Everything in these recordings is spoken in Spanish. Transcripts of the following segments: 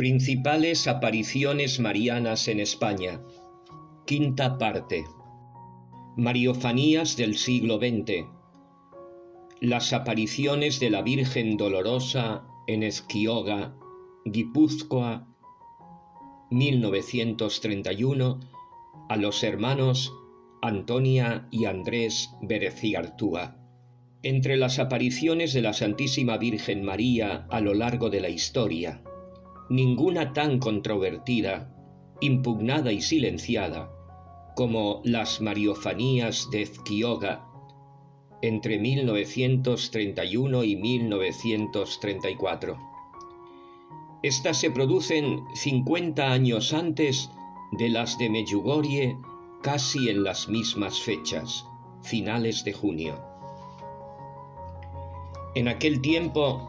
Principales apariciones marianas en España. Quinta parte. Mariofanías del siglo XX. Las apariciones de la Virgen Dolorosa en Ezquioga, Guipúzcoa, 1931, a los hermanos Antonia y Andrés Bereciartúa. Entre las apariciones de la Santísima Virgen María a lo largo de la historia, ninguna tan controvertida, impugnada y silenciada como las Mariofanías de Ezquioga entre 1931 y 1934. Estas se producen 50 años antes de las de Medjugorje, casi en las mismas fechas, finales de junio. En aquel tiempo,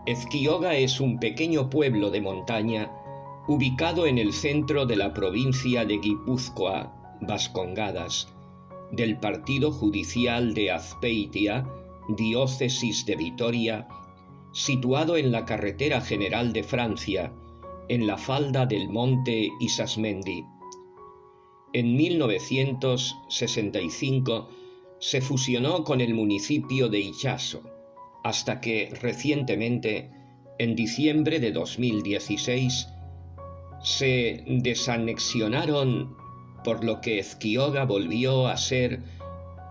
Ezquioga es un pequeño pueblo de montaña ubicado en el centro de la provincia de Guipúzcoa, Vascongadas, del partido judicial de Azpeitia, diócesis de Vitoria, situado en la carretera general de Francia, en la falda del monte Isasmendi. En 1965 se fusionó con el municipio de Itxaso, hasta que recientemente, en diciembre de 2016, se desanexionaron, por lo que Ezquioga volvió a ser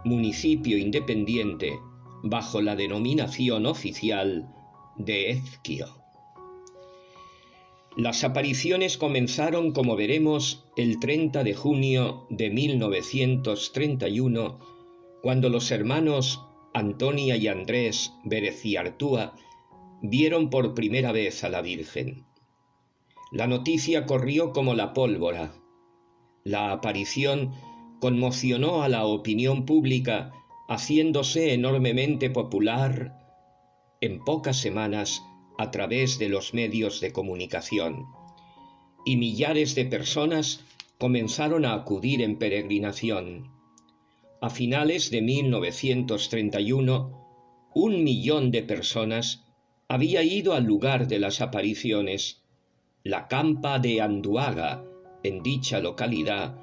municipio independiente bajo la denominación oficial de Ezquio. Las apariciones comenzaron, como veremos, el 30 de junio de 1931, cuando los hermanos Antonia y Andrés Bereciartúa vieron por primera vez a la Virgen. La noticia corrió como la pólvora. La aparición conmocionó a la opinión pública, haciéndose enormemente popular en pocas semanas a través de los medios de comunicación, y millares de personas comenzaron a acudir en peregrinación. A finales de 1931, 1 millón de personas había ido al lugar de las apariciones, la campa de Anduaga, en dicha localidad,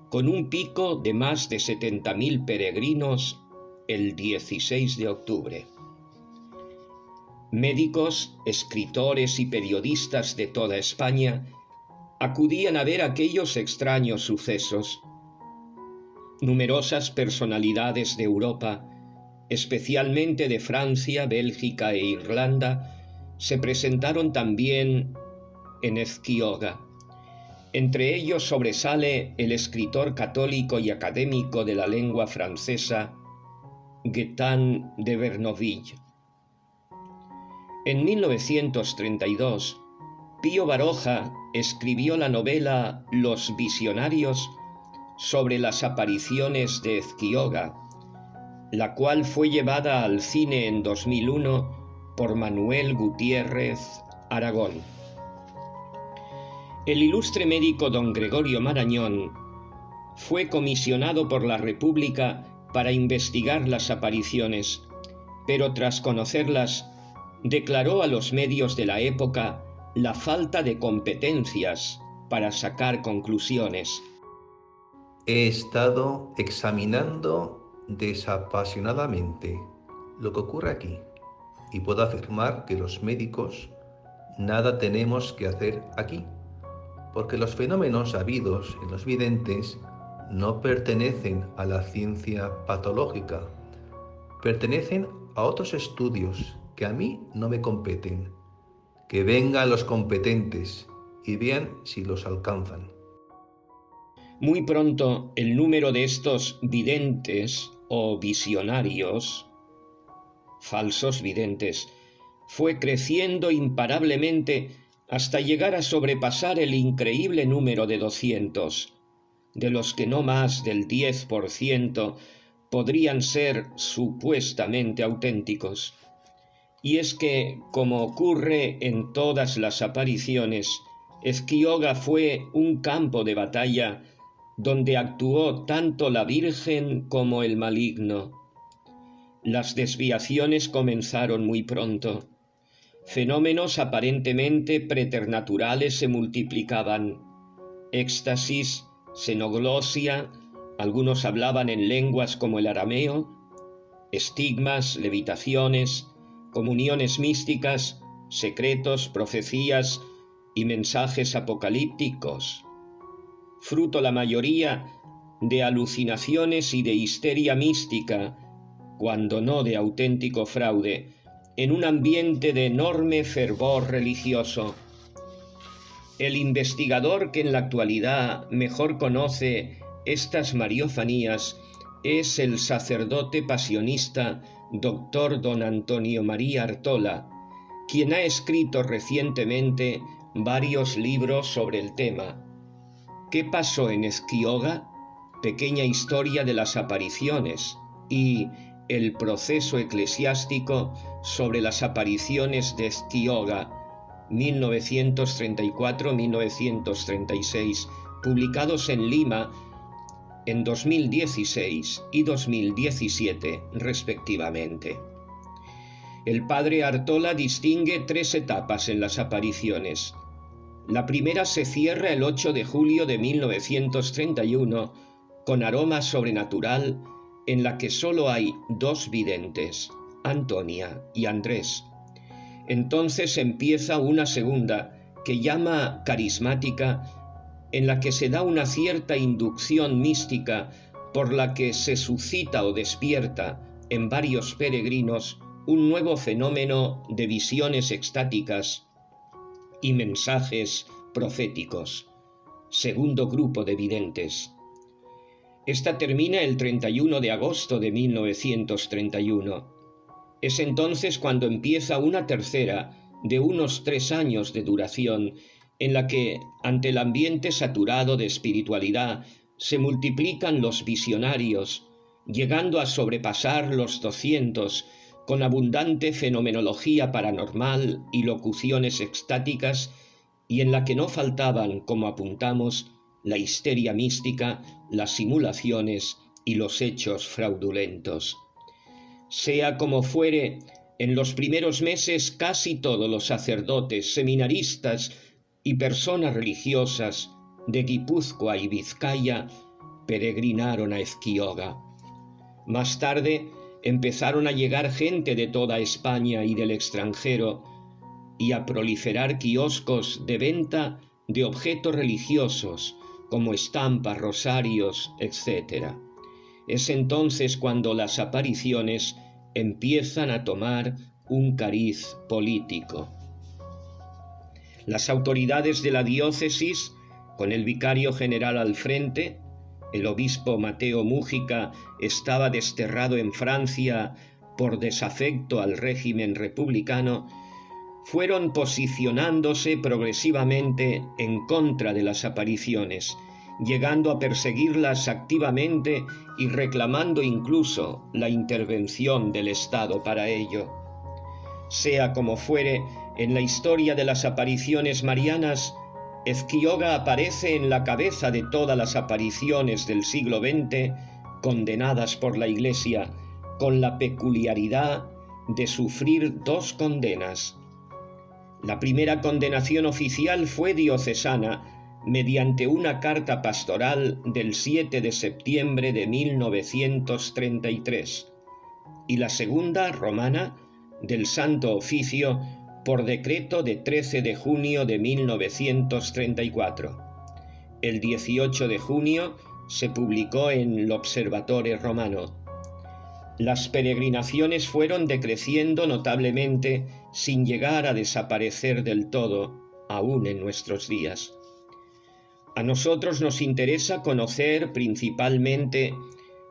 con un pico de más de 70.000 peregrinos el 16 de octubre. Médicos, escritores y periodistas de toda España acudían a ver aquellos extraños sucesos. Numerosas personalidades de Europa, especialmente de Francia, Bélgica e Irlanda, se presentaron también en Ezquioga. Entre ellos sobresale el escritor católico y académico de la lengua francesa, Gaétan de Bernoville. En 1932, Pío Baroja escribió la novela Los Visionarios sobre las apariciones de Ezquioga, la cual fue llevada al cine en 2001 por Manuel Gutiérrez Aragón. El ilustre médico don Gregorio Marañón fue comisionado por la República para investigar las apariciones, pero tras conocerlas, declaró a los medios de la época la falta de competencias para sacar conclusiones. He estado examinando desapasionadamente lo que ocurre aquí y puedo afirmar que los médicos nada tenemos que hacer aquí, porque los fenómenos habidos en los videntes no pertenecen a la ciencia patológica, pertenecen a otros estudios que a mí no me competen. Que vengan los competentes y vean si los alcanzan. Muy pronto el número de estos videntes o visionarios, falsos videntes, fue creciendo imparablemente hasta llegar a sobrepasar el increíble número de 200, de los que no más del 10% podrían ser supuestamente auténticos. Y es que, como ocurre en todas las apariciones, Ezquioga fue un campo de batalla donde actuó tanto la Virgen como el maligno. Las desviaciones comenzaron muy pronto. Fenómenos aparentemente preternaturales se multiplicaban. Éxtasis, xenoglosia, algunos hablaban en lenguas como el arameo, estigmas, levitaciones, comuniones místicas, secretos, profecías y mensajes apocalípticos, fruto la mayoría de alucinaciones y de histeria mística, cuando no de auténtico fraude, en un ambiente de enorme fervor religioso. El investigador que en la actualidad mejor conoce estas mariofanías es el sacerdote pasionista Dr. don Antonio María Artola, quien ha escrito recientemente varios libros sobre el tema. ¿Qué pasó en Ezquioga? Pequeña historia de las apariciones, y El proceso eclesiástico sobre las apariciones de Ezquioga, 1934-1936, publicados en Lima en 2016 y 2017, respectivamente. El padre Artola distingue 3 etapas en las apariciones. La primera se cierra el 8 de julio de 1931 con aroma sobrenatural, en la que solo hay 2 videntes, Antonia y Andrés. Entonces empieza una segunda, que llama carismática, en la que se da una cierta inducción mística por la que se suscita o despierta en varios peregrinos un nuevo fenómeno de visiones extáticas y mensajes proféticos. Segundo grupo de videntes. Esta termina el 31 de agosto de 1931. Es entonces cuando empieza una tercera, de unos 3 años de duración, en la que, ante el ambiente saturado de espiritualidad, se multiplican los visionarios, llegando a sobrepasar los 200, con abundante fenomenología paranormal y locuciones extáticas, y en la que no faltaban, como apuntamos, la histeria mística, las simulaciones y los hechos fraudulentos. Sea como fuere, en los primeros meses casi todos los sacerdotes, seminaristas y personas religiosas de Guipúzcoa y Vizcaya peregrinaron a Ezquioga. Más tarde empezaron a llegar gente de toda España y del extranjero y a proliferar kioscos de venta de objetos religiosos como estampas, rosarios, etc. Es entonces cuando las apariciones empiezan a tomar un cariz político. Las autoridades de la diócesis, con el vicario general al frente, el obispo Mateo Mújica estaba desterrado en Francia por desafecto al régimen republicano, fueron posicionándose progresivamente en contra de las apariciones, llegando a perseguirlas activamente y reclamando incluso la intervención del Estado para ello. Sea como fuere, en la historia de las apariciones marianas, Ezquioga aparece en la cabeza de todas las apariciones del siglo XX condenadas por la Iglesia, con la peculiaridad de sufrir 2 condenas. La primera condenación oficial fue diocesana, mediante una carta pastoral del 7 de septiembre de 1933, y la segunda, romana, del Santo Oficio, por decreto de 13 de junio de 1934. El 18 de junio se publicó en l'Observatore Romano. Las peregrinaciones fueron decreciendo notablemente sin llegar a desaparecer del todo, aún en nuestros días. A nosotros nos interesa conocer principalmente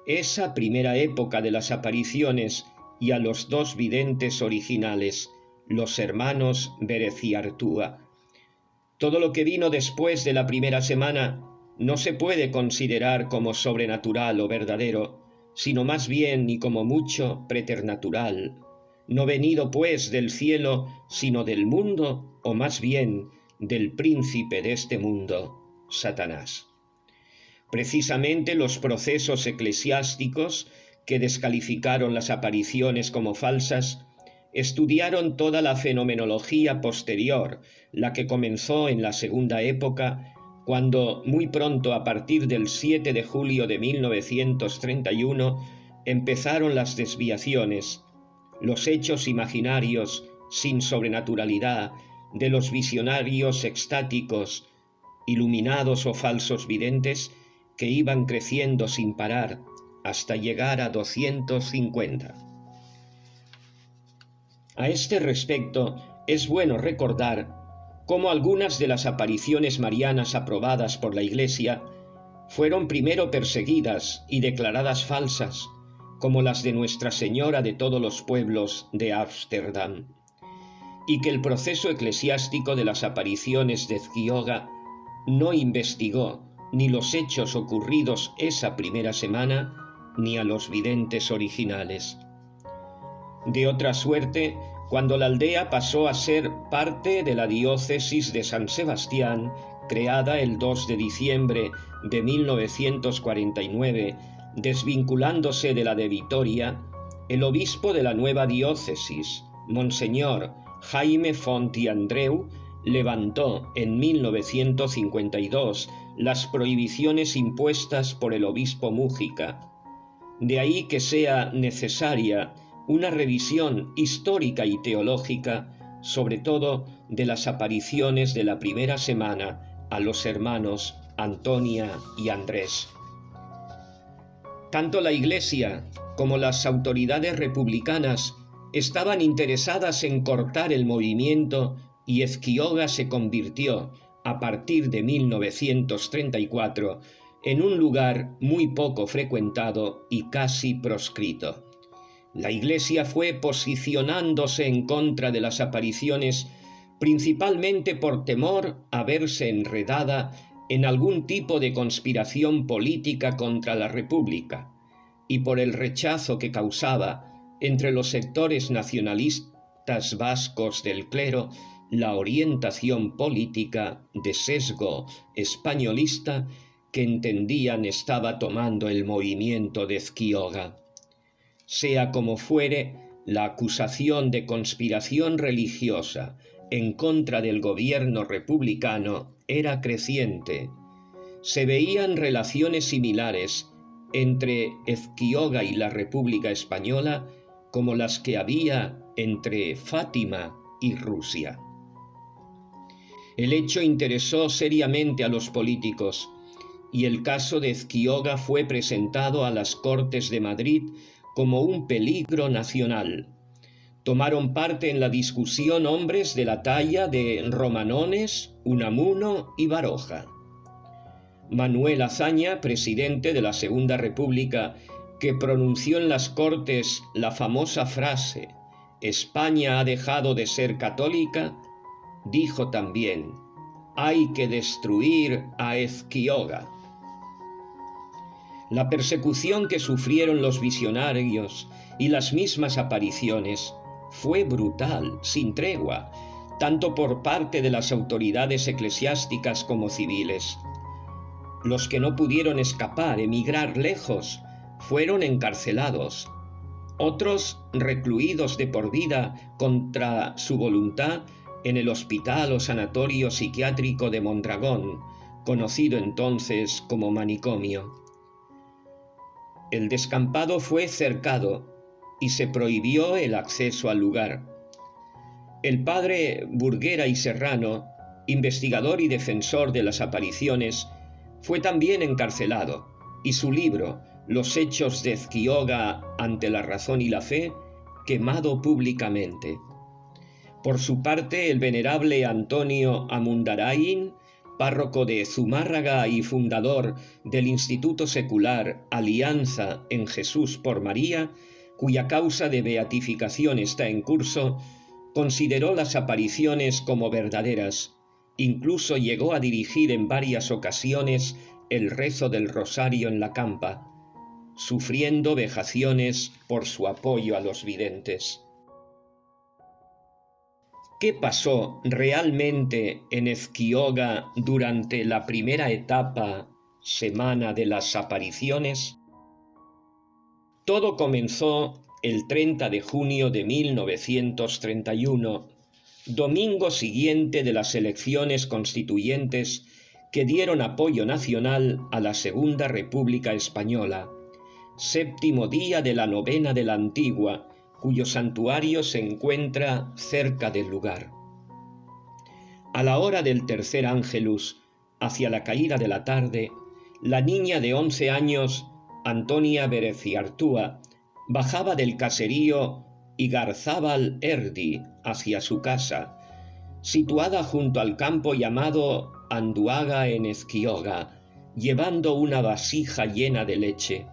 esa primera época de las apariciones y a los 2 videntes originales, los hermanos Bereciartúa. Todo lo que vino después de la primera semana no se puede considerar como sobrenatural o verdadero, sino más bien y como mucho preternatural, no venido pues del cielo, sino del mundo, o más bien del príncipe de este mundo, Satanás. Precisamente los procesos eclesiásticos que descalificaron las apariciones como falsas estudiaron toda la fenomenología posterior, la que comenzó en la segunda época, cuando muy pronto, a partir del 7 de julio de 1931, empezaron las desviaciones, los hechos imaginarios sin sobrenaturalidad de los visionarios extáticos, iluminados o falsos videntes, que iban creciendo sin parar hasta llegar a 250. A este respecto, es bueno recordar cómo algunas de las apariciones marianas aprobadas por la Iglesia fueron primero perseguidas y declaradas falsas, como las de Nuestra Señora de todos los pueblos de Ámsterdam, y que el proceso eclesiástico de las apariciones de Ezquioga no investigó ni los hechos ocurridos esa primera semana, ni a los videntes originales. De otra suerte, cuando la aldea pasó a ser parte de la diócesis de San Sebastián, creada el 2 de diciembre de 1949, desvinculándose de la de Vitoria, el obispo de la nueva diócesis, Monseñor Jaime Font i Andreu, levantó en 1952 las prohibiciones impuestas por el obispo Mújica. De ahí que sea necesaria una revisión histórica y teológica, sobre todo de las apariciones de la primera semana a los hermanos Antonia y Andrés. Tanto la Iglesia como las autoridades republicanas estaban interesadas en cortar el movimiento, y Ezquioga se convirtió, a partir de 1934, en un lugar muy poco frecuentado y casi proscrito. La Iglesia fue posicionándose en contra de las apariciones principalmente por temor a verse enredada en algún tipo de conspiración política contra la República, y por el rechazo que causaba entre los sectores nacionalistas vascos del clero la orientación política de sesgo españolista que entendían estaba tomando el movimiento de Ezquioga. Sea como fuere, la acusación de conspiración religiosa en contra del gobierno republicano era creciente. Se veían relaciones similares entre Ezquioga y la República Española como las que había entre Fátima y Rusia. El hecho interesó seriamente a los políticos, y el caso de Ezquioga fue presentado a las Cortes de Madrid como un peligro nacional. Tomaron parte en la discusión hombres de la talla de Romanones, Unamuno y Baroja. Manuel Azaña, presidente de la Segunda República, que pronunció en las Cortes la famosa frase «España ha dejado de ser católica», dijo también «Hay que destruir a Ezquioga». La persecución que sufrieron los visionarios y las mismas apariciones fue brutal, sin tregua, tanto por parte de las autoridades eclesiásticas como civiles. Los que no pudieron escapar, emigrar lejos, fueron encarcelados. Otros recluidos de por vida contra su voluntad en el hospital o sanatorio psiquiátrico de Mondragón, conocido entonces como manicomio. El descampado fue cercado y se prohibió el acceso al lugar. El padre Burguera y Serrano, investigador y defensor de las apariciones, fue también encarcelado, y su libro, Los hechos de Ezquioga ante la razón y la fe, quemado públicamente. Por su parte, el venerable Antonio Amundarain, párroco de Zumárraga y fundador del Instituto Secular Alianza en Jesús por María, cuya causa de beatificación está en curso, consideró las apariciones como verdaderas. Incluso llegó a dirigir en varias ocasiones el rezo del rosario en la campa, sufriendo vejaciones por su apoyo a los videntes. ¿Qué pasó realmente en Ezquioga durante la primera etapa, semana de las apariciones? Todo comenzó el 30 de junio de 1931, domingo siguiente de las elecciones constituyentes que dieron apoyo nacional a la Segunda República Española, séptimo día de la novena de la Antigua, cuyo santuario se encuentra cerca del lugar. A la hora del tercer ángelus, hacia la caída de la tarde, la niña de 11 años, Antonia Bereciartúa, bajaba del caserío Igarzábal Erdi hacia su casa, situada junto al campo llamado Anduaga en Ezquioga, llevando una vasija llena de leche.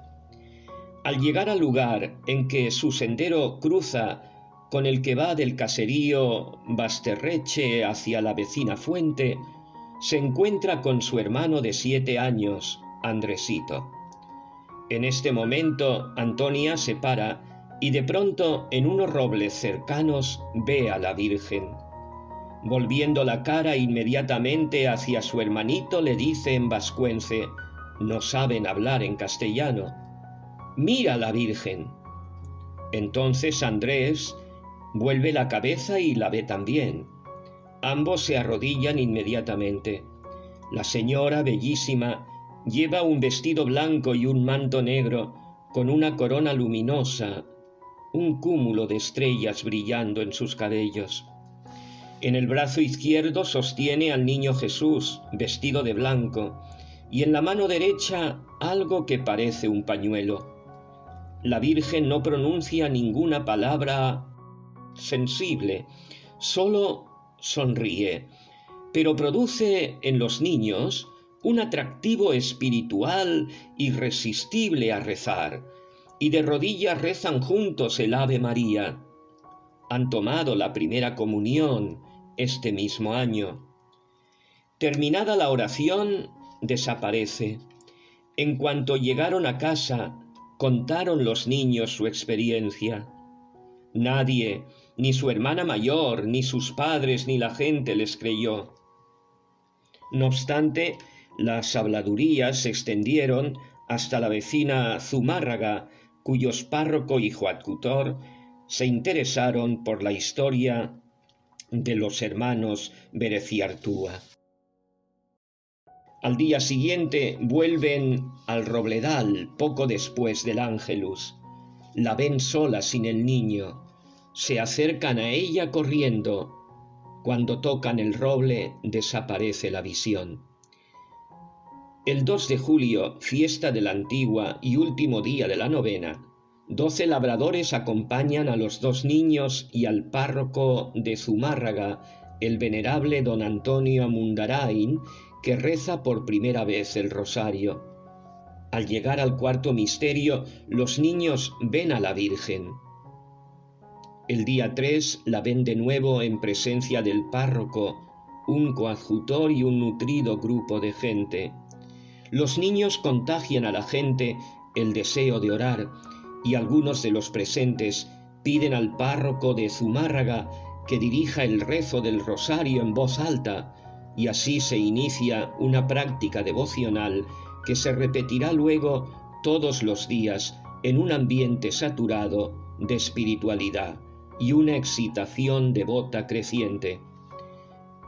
Al llegar al lugar en que su sendero cruza con el que va del caserío Basterreche hacia la vecina fuente, se encuentra con su hermano de 7 años, Andresito. En este momento, Antonia se para y de pronto en unos robles cercanos ve a la Virgen. Volviendo la cara inmediatamente hacia su hermanito, le dice en vascuence: no saben hablar en castellano. «Mira la Virgen». Entonces Andrés vuelve la cabeza y la ve también. Ambos se arrodillan inmediatamente. La señora, bellísima, lleva un vestido blanco y un manto negro con una corona luminosa, un cúmulo de estrellas brillando en sus cabellos. En el brazo izquierdo sostiene al niño Jesús, vestido de blanco, y en la mano derecha algo que parece un pañuelo. La Virgen no pronuncia ninguna palabra sensible, solo sonríe, pero produce en los niños un atractivo espiritual irresistible a rezar, y de rodillas rezan juntos el Ave María. Han tomado la primera comunión este mismo año. Terminada la oración, desaparece. En cuanto llegaron a casa, contaron los niños su experiencia. Nadie, ni su hermana mayor, ni sus padres, ni la gente les creyó. No obstante, las habladurías se extendieron hasta la vecina Zumárraga, cuyos párroco y coadjutor se interesaron por la historia de los hermanos Bereciartúa. Al día siguiente vuelven al Robledal poco después del Ángelus. La ven sola sin el niño. Se acercan a ella corriendo. Cuando tocan el roble, desaparece la visión. El 2 de julio, fiesta de la Antigua y último día de la novena, 12 labradores acompañan a los 2 niños y al párroco de Zumárraga, el venerable don Antonio Amundarain, que reza por primera vez el rosario. Al llegar al cuarto misterio, los niños ven a la Virgen. El día 3 la ven de nuevo en presencia del párroco, un coadjutor y un nutrido grupo de gente. Los niños contagian a la gente el deseo de orar, y algunos de los presentes piden al párroco de Zumárraga que dirija el rezo del rosario en voz alta, y así se inicia una práctica devocional que se repetirá luego todos los días en un ambiente saturado de espiritualidad y una excitación devota creciente.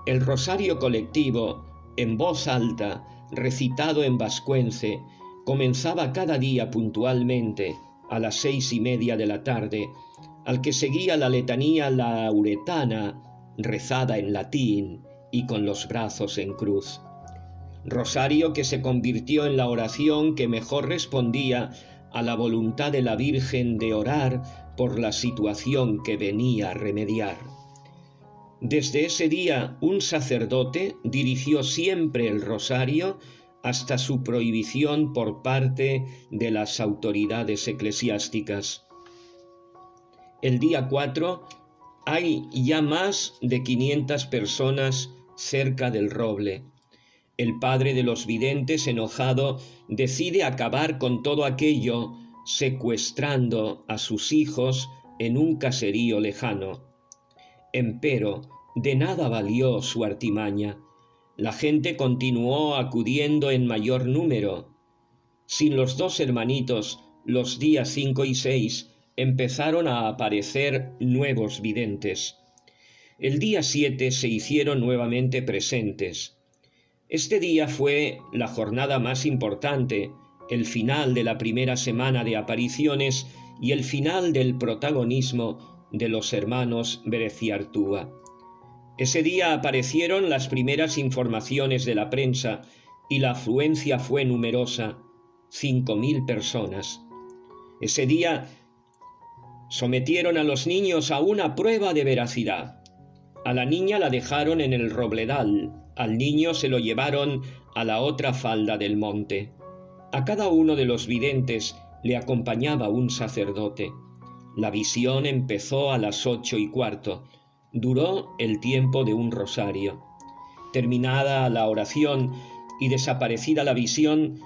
El rosario colectivo, en voz alta, recitado en vascuence, comenzaba cada día puntualmente a las 6:30 de la tarde, al que seguía la letanía lauretana, rezada en latín y con los brazos en cruz. Rosario que se convirtió en la oración que mejor respondía a la voluntad de la Virgen de orar por la situación que venía a remediar. Desde ese día, un sacerdote dirigió siempre el rosario hasta su prohibición por parte de las autoridades eclesiásticas. El día 4 hay ya más de 500 personas cerca del roble. El padre de los videntes, enojado, decide acabar con todo aquello, secuestrando a sus hijos en un caserío lejano. Empero, de nada valió su artimaña. La gente continuó acudiendo en mayor número. Sin los 2 hermanitos, los días 5 y 6, empezaron a aparecer nuevos videntes. El día 7 se hicieron nuevamente presentes. Este día fue la jornada más importante, el final de la primera semana de apariciones y el final del protagonismo de los hermanos Bereciartúa. Ese día aparecieron las primeras informaciones de la prensa y la afluencia fue numerosa, 5.000 personas. Ese día sometieron a los niños a una prueba de veracidad. A la niña la dejaron en el robledal, al niño se lo llevaron a la otra falda del monte. A cada uno de los videntes le acompañaba un sacerdote. La visión empezó a las 8:15. Duró el tiempo de un rosario. Terminada la oración y desaparecida la visión,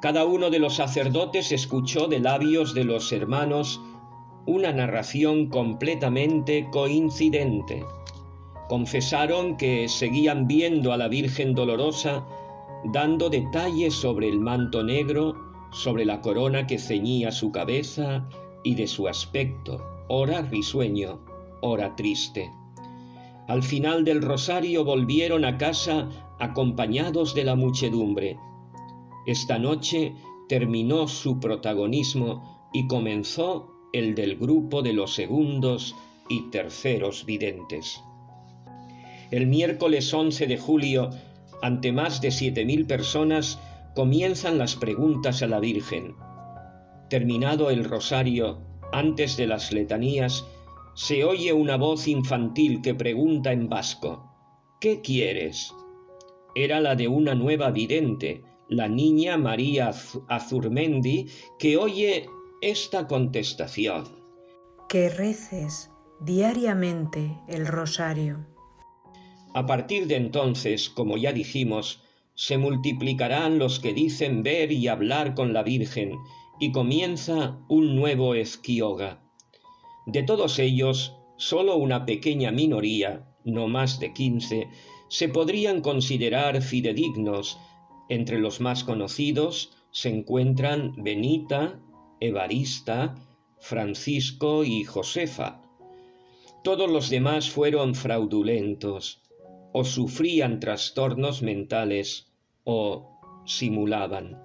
cada uno de los sacerdotes escuchó de labios de los hermanos una narración completamente coincidente. Confesaron que seguían viendo a la Virgen Dolorosa dando detalles sobre el manto negro, sobre la corona que ceñía su cabeza y de su aspecto, ora risueño, ora triste. Al final del rosario volvieron a casa acompañados de la muchedumbre. Esta noche terminó su protagonismo y comenzó el del grupo de los segundos y terceros videntes. El miércoles 11 de julio, ante más de 7.000 personas, comienzan las preguntas a la Virgen. Terminado el rosario, antes de las letanías, se oye una voz infantil que pregunta en vasco: ¿qué quieres? Era la de una nueva vidente, la niña María Azurmendi, que oye esta contestación: que reces diariamente el rosario. A partir de entonces, como ya dijimos, se multiplicarán los que dicen ver y hablar con la Virgen, y comienza un nuevo Ezquioga. De todos ellos, solo una pequeña minoría, no más de 15, se podrían considerar fidedignos. Entre los más conocidos se encuentran Benita, Evarista, Francisco y Josefa. Todos los demás fueron fraudulentos, o sufrían trastornos mentales, o simulaban.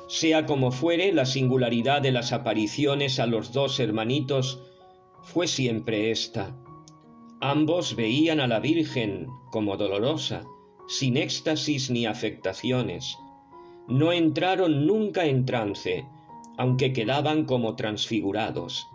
Sea como fuere, la singularidad de las apariciones a los dos hermanitos fue siempre esta. Ambos veían a la Virgen como dolorosa, sin éxtasis ni afectaciones. No entraron nunca en trance, aunque quedaban como transfigurados.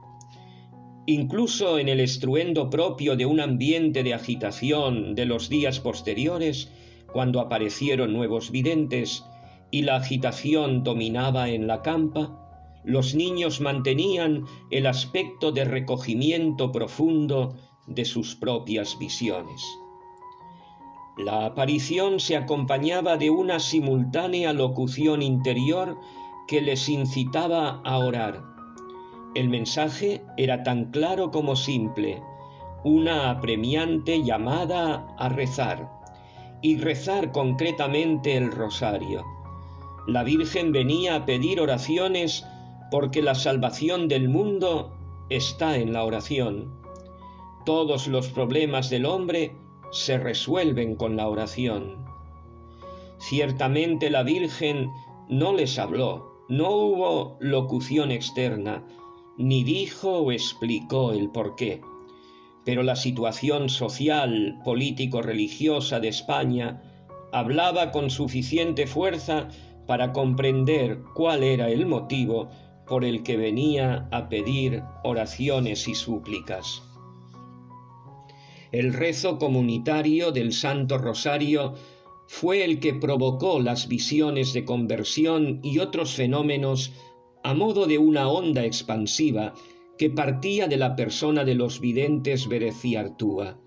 Incluso en el estruendo propio de un ambiente de agitación de los días posteriores, cuando aparecieron nuevos videntes y la agitación dominaba en la campa, los niños mantenían el aspecto de recogimiento profundo de sus propias visiones. La aparición se acompañaba de una simultánea locución interior que les incitaba a orar. El mensaje era tan claro como simple, una apremiante llamada a rezar, y rezar concretamente el rosario. La Virgen venía a pedir oraciones porque la salvación del mundo está en la oración. Todos los problemas del hombre se resuelven con la oración. Ciertamente la Virgen no les habló, no hubo locución externa, ni dijo o explicó el porqué. Pero la situación social, político-religiosa de España hablaba con suficiente fuerza para comprender cuál era el motivo por el que venía a pedir oraciones y súplicas. El rezo comunitario del Santo Rosario fue el que provocó las visiones de conversión y otros fenómenos a modo de una onda expansiva que partía de la persona de los videntes Bereciartúa.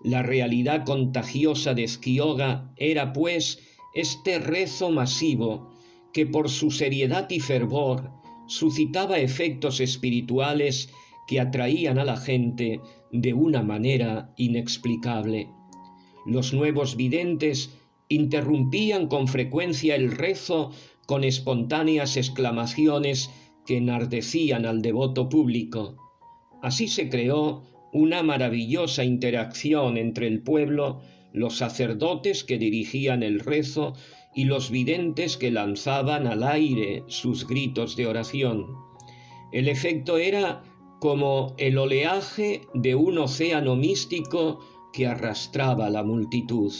La realidad contagiosa de Ezquioga era, pues, este rezo masivo que por su seriedad y fervor suscitaba efectos espirituales que atraían a la gente de una manera inexplicable. Los nuevos videntes interrumpían con frecuencia el rezo con espontáneas exclamaciones que enardecían al devoto público. Así se creó una maravillosa interacción entre el pueblo, los sacerdotes que dirigían el rezo y los videntes que lanzaban al aire sus gritos de oración. El efecto era como el oleaje de un océano místico que arrastraba a la multitud.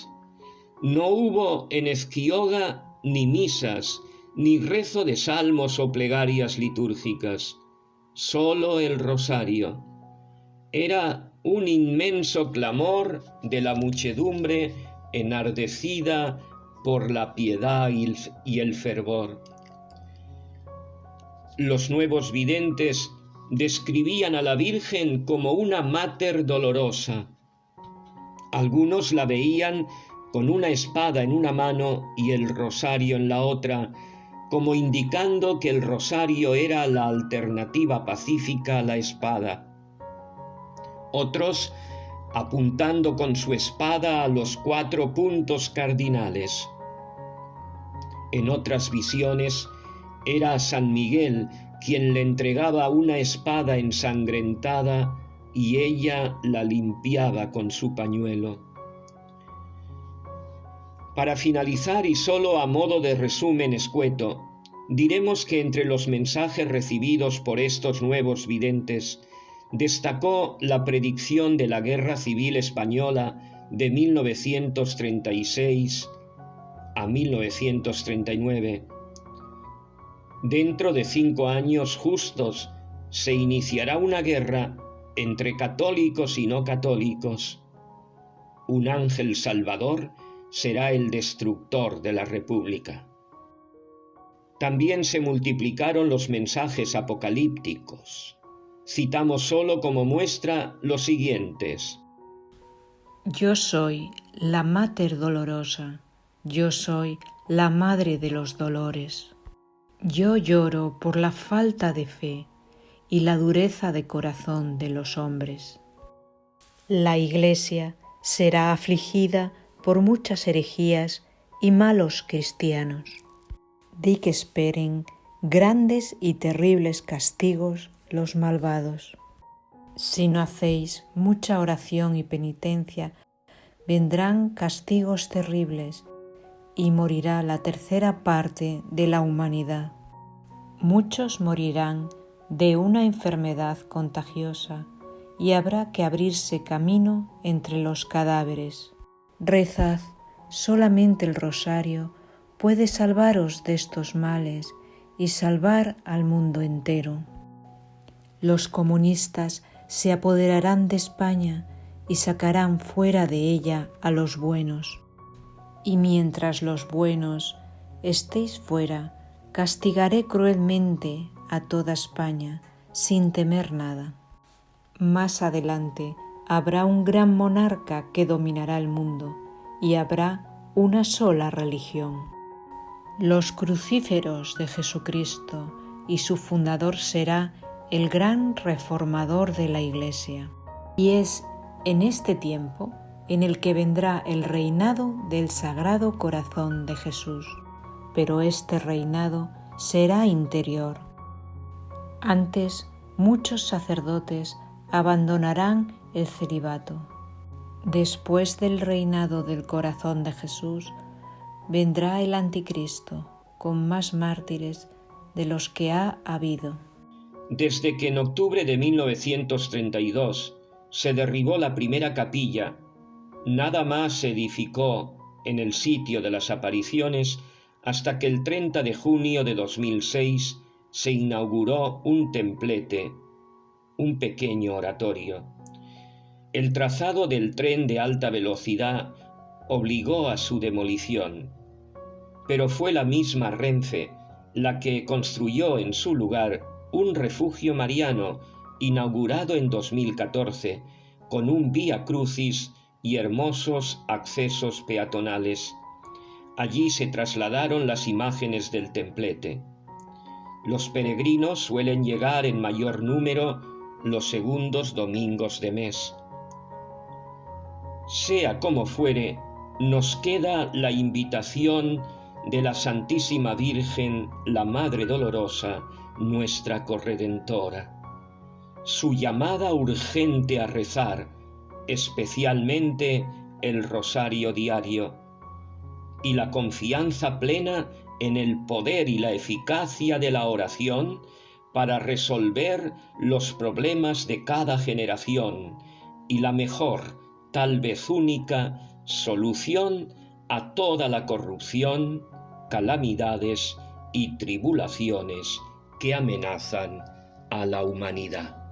No hubo en Ezquioga ni misas, ni rezo de salmos o plegarias litúrgicas, solo el rosario. Era un inmenso clamor de la muchedumbre enardecida por la piedad y el fervor. Los nuevos videntes describían a la Virgen como una Mater dolorosa. Algunos la veían con una espada en una mano y el rosario en la otra, como indicando que el rosario era la alternativa pacífica a la espada. Otros apuntando con su espada a los 4 puntos cardinales. En otras visiones era San Miguel quien le entregaba una espada ensangrentada y ella la limpiaba con su pañuelo. Para finalizar, y solo a modo de resumen escueto, diremos que entre los mensajes recibidos por estos nuevos videntes destacó la predicción de la Guerra Civil Española de 1936 a 1939. Dentro de 5 años justos se iniciará una guerra entre católicos y no católicos. Un ángel salvador será el destructor de la República. También se multiplicaron los mensajes apocalípticos. Citamos solo como muestra los siguientes. Yo soy la Mater dolorosa, yo soy la Madre de los dolores. Yo lloro por la falta de fe y la dureza de corazón de los hombres. La Iglesia será afligida por muchas herejías y malos cristianos. Di que esperen grandes y terribles castigos los malvados. Si no hacéis mucha oración y penitencia, vendrán castigos terribles y morirá la 1/3 parte de la humanidad. Muchos morirán de una enfermedad contagiosa y habrá que abrirse camino entre los cadáveres. Rezad, solamente el rosario puede salvaros de estos males y salvar al mundo entero. Los comunistas se apoderarán de España y sacarán fuera de ella a los buenos. Y mientras los buenos estéis fuera, castigaré cruelmente a toda España sin temer nada. Más adelante habrá un gran monarca que dominará el mundo y habrá una sola religión. Los crucíferos de Jesucristo y su fundador será el gran reformador de la Iglesia. Y es en este tiempo en el que vendrá el reinado del Sagrado Corazón de Jesús, pero este reinado será interior. Antes, muchos sacerdotes abandonarán el celibato. Después del reinado del corazón de Jesús, vendrá el Anticristo con más mártires de los que ha habido. Desde que en octubre de 1932 se derribó la primera capilla, nada más se edificó en el sitio de las apariciones hasta que el 30 de junio de 2006 se inauguró un templete, un pequeño oratorio. El trazado del tren de alta velocidad obligó a su demolición, pero fue la misma Renfe la que construyó en su lugar un refugio mariano inaugurado en 2014 con un Vía Crucis y hermosos accesos peatonales. Allí se trasladaron las imágenes del templete. Los peregrinos suelen llegar en mayor número los segundos domingos de mes. Sea como fuere, nos queda la invitación de la Santísima Virgen, la Madre Dolorosa, nuestra corredentora. Su llamada urgente a rezar, especialmente el rosario diario, y la confianza plena en el poder y la eficacia de la oración para resolver los problemas de cada generación y la mejor, tal vez única, solución a toda la corrupción, calamidades y tribulaciones que amenazan a la humanidad.